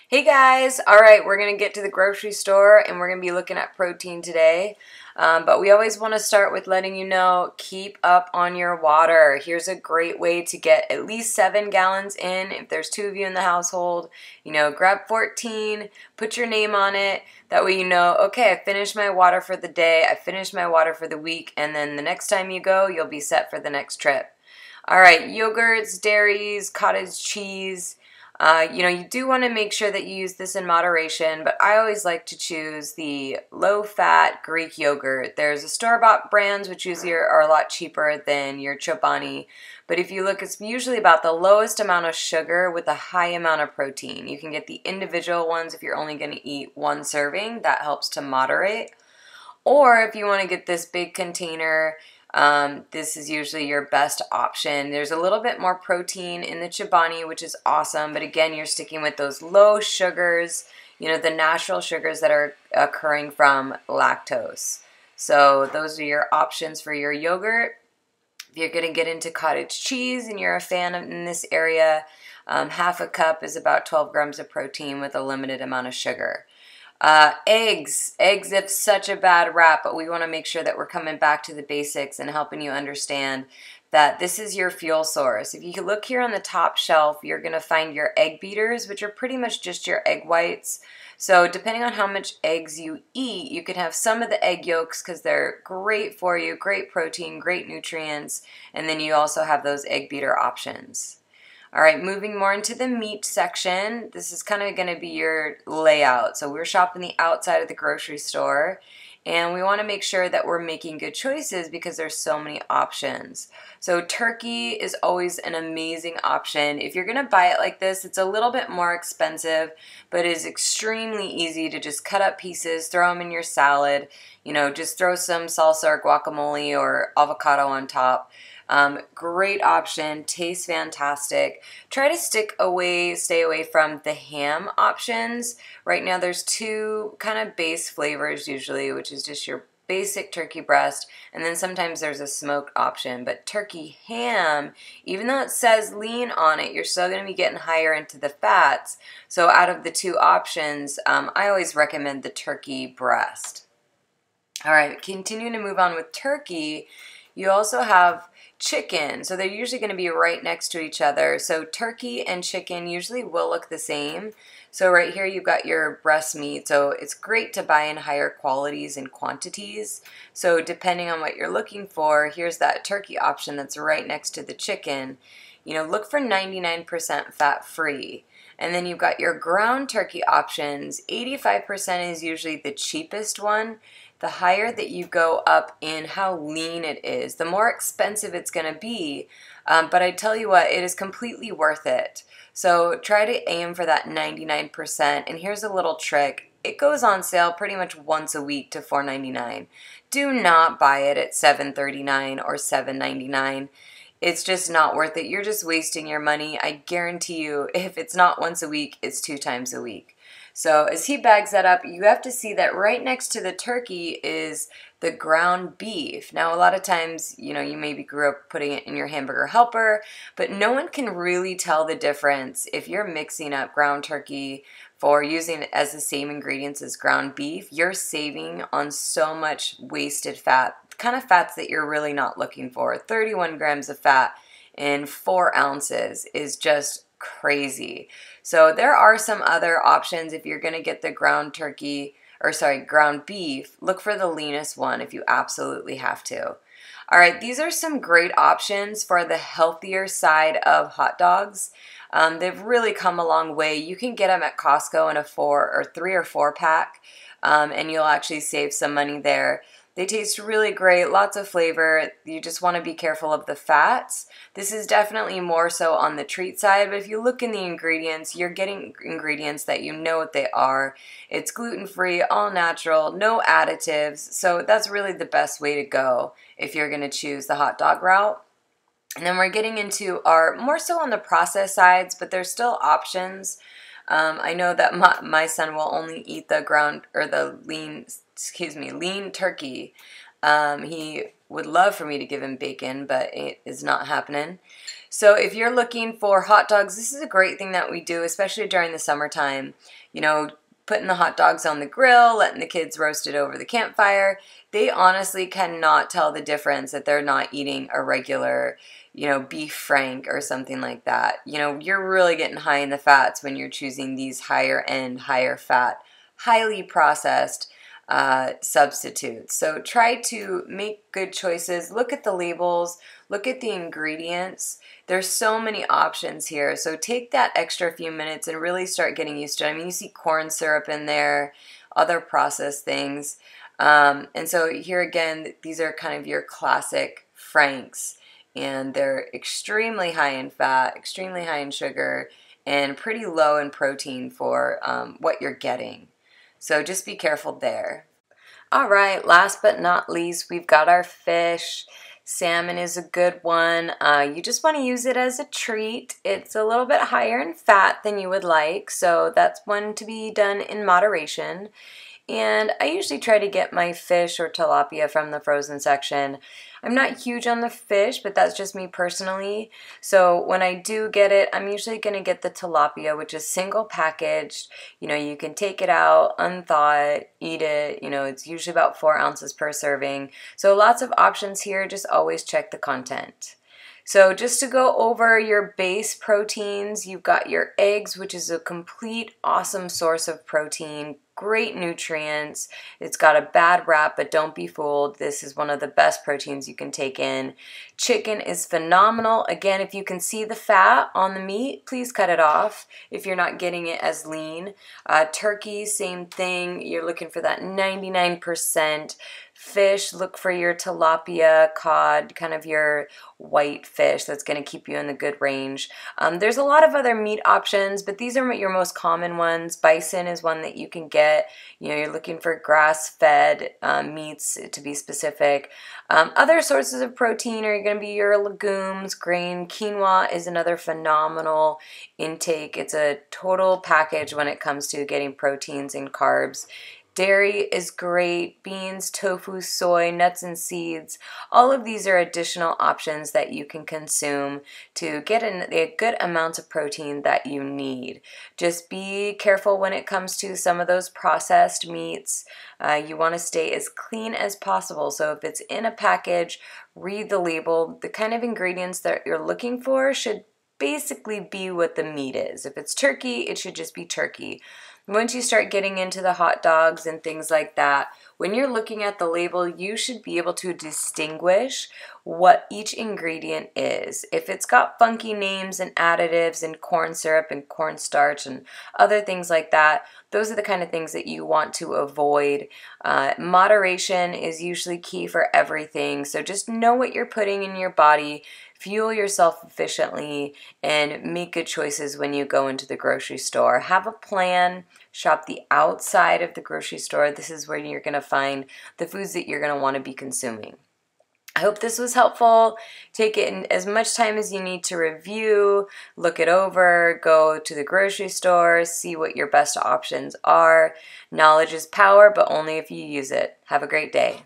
Hey guys, alright, we're going to get to the grocery store and we're going to be looking at protein today. But we always want to start with letting you know, keep up on your water. Here's a great way to get at least 7 gallons in. If there's 2 of you in the household, grab 14, put your name on it. That way you know, okay, I finished my water for the day, I finished my water for the week, and then the next time you go, you'll be set for the next trip. Alright, yogurts, dairies, cottage cheese. You do want to make sure that you use this in moderation, but I always like to choose the low-fat Greek yogurt. There's a store-bought brands which usually are a lot cheaper than your Chobani, but if you look, it's usually about the lowest amount of sugar with a high amount of protein. You can get the individual ones if you're only going to eat 1 serving. That helps to moderate. Or if you want to get this big container, this is usually your best option. There's a little bit more protein in the Chobani, which is awesome, but again, you're sticking with those low sugars, the natural sugars that are occurring from lactose. So those are your options for your yogurt. If you're going to get into cottage cheese and you're a fan in this area, half a cup is about 12 grams of protein with a limited amount of sugar. Eggs have such a bad rap, but we want to make sure that we're coming back to the basics and helping you understand that this is your fuel source. If you look here on the top shelf, you're going to find your egg beaters, which are pretty much just your egg whites. So depending on how much eggs you eat, you can have some of the egg yolks because they're great for you, great protein, great nutrients, and then you also have those egg beater options. All right, moving more into the meat section, this is kind of going to be your layout. So we're shopping the outside of the grocery store, and we want to make sure that we're making good choices because there's so many options. So turkey is always an amazing option. If you're going to buy it like this, it's a little bit more expensive, but it is extremely easy to just cut up pieces, throw them in your salad, just throw some salsa or guacamole or avocado on top. Great option, tastes fantastic. Try to stay away from the ham options. Right now there's 2 kind of base flavors usually, which is just your basic turkey breast, and then sometimes there's a smoked option. But turkey ham, even though it says lean on it, you're still going to be getting higher into the fats. So out of the 2 options, I always recommend the turkey breast. All right, continuing to move on with turkey, you also have chicken. So they're usually going to be right next to each other. So turkey and chicken usually will look the same. So right here you've got your breast meat. So it's great to buy in higher qualities and quantities. So depending on what you're looking for, here's that turkey option that's right next to the chicken. Look for 99% fat-free. And then you've got your ground turkey options. 85% is usually the cheapest one. The higher that you go up in how lean it is, the more expensive it's going to be. But I tell you what, it is completely worth it. So try to aim for that 99%. And here's a little trick. It goes on sale pretty much once a week to $4.99. Do not buy it at $7.39 or $7.99. It's just not worth it. You're just wasting your money. I guarantee you, if it's not once a week, it's 2 times a week. So as he bags that up, you have to see that right next to the turkey is the ground beef. Now, a lot of times, you maybe grew up putting it in your hamburger helper, but no one can really tell the difference if you're mixing up ground turkey for using it as the same ingredients as ground beef. You're saving on so much wasted fat, kind of fats that you're really not looking for. 31 grams of fat in 4 ounces is just crazy. So there are some other options if you're going to get the ground beef. Look for the leanest one if you absolutely have to. All right, these are some great options for the healthier side of hot dogs. They've really come a long way. You can get them at Costco in a 3 or 4 pack, and you'll actually save some money there. They taste really great, lots of flavor. You just want to be careful of the fats. This is definitely more so on the treat side, but if you look in the ingredients, you're getting ingredients that you know what they are. It's gluten-free, all natural, no additives, so that's really the best way to go if you're going to choose the hot dog route. And then we're getting into our more so on the processed sides, but there's still options. I know that my son will only eat the lean turkey. He would love for me to give him bacon, but it is not happening. So if you're looking for hot dogs, this is a great thing that we do, especially during the summertime. You know, putting the hot dogs on the grill, letting the kids roast it over the campfire. They honestly cannot tell the difference that they're not eating a regular, you know, beef frank or something like that. You know, you're really getting high in the fats when you're choosing these higher end, higher fat, highly processed substitutes. So try to make good choices. Look at the labels, look at the ingredients. There's so many options here. So take that extra few minutes and really start getting used to it. I mean, you see corn syrup in there, other processed things. And so here again, these are kind of your classic franks, and they're extremely high in fat, extremely high in sugar, and pretty low in protein for what you're getting. So just be careful there. All right, last but not least, we've got our fish. Salmon is a good one. You just want to use it as a treat. It's a little bit higher in fat than you would like, so that's one to be done in moderation. And I usually try to get my fish or tilapia from the frozen section. I'm not huge on the fish, but that's just me personally. So when I do get it, I'm usually going to get the tilapia, which is single packaged. You know, you can take it out, unthaw it, eat it. You know, it's usually about 4 ounces per serving. So lots of options here. Just always check the content. So just to go over your base proteins, you've got your eggs, which is a complete awesome source of protein, great nutrients. It's got a bad rap, but don't be fooled. This is one of the best proteins you can take in. Chicken is phenomenal. Again, if you can see the fat on the meat, please cut it off if you're not getting it as lean. Turkey, same thing. You're looking for that 99%. Fish, look for your tilapia, cod, kind of your white fish that's going to keep you in the good range. There's a lot of other meat options, but these are your most common ones. Bison is one that you can get. You know, you're looking for grass-fed meats to be specific. Other sources of protein are going to be your legumes, grain. Quinoa is another phenomenal intake. It's a total package when it comes to getting proteins and carbs. Dairy is great, beans, tofu, soy, nuts and seeds. All of these are additional options that you can consume to get a good amount of protein that you need. Just be careful when it comes to some of those processed meats. You want to stay as clean as possible. So if it's in a package, read the label. The kind of ingredients that you're looking for should basically be what the meat is. If it's turkey, it should just be turkey. Once you start getting into the hot dogs and things like that, when you're looking at the label, you should be able to distinguish what each ingredient is. If it's got funky names and additives and corn syrup and cornstarch and other things like that, those are the kind of things that you want to avoid. Moderation is usually key for everything, so just know what you're putting in your body, fuel yourself efficiently, and make good choices when you go into the grocery store. Have a plan. Shop the outside of the grocery store. This is where you're going to find the foods that you're going to want to be consuming. I hope this was helpful. Take it in as much time as you need to review, look it over, go to the grocery store, see what your best options are. Knowledge is power, but only if you use it. Have a great day.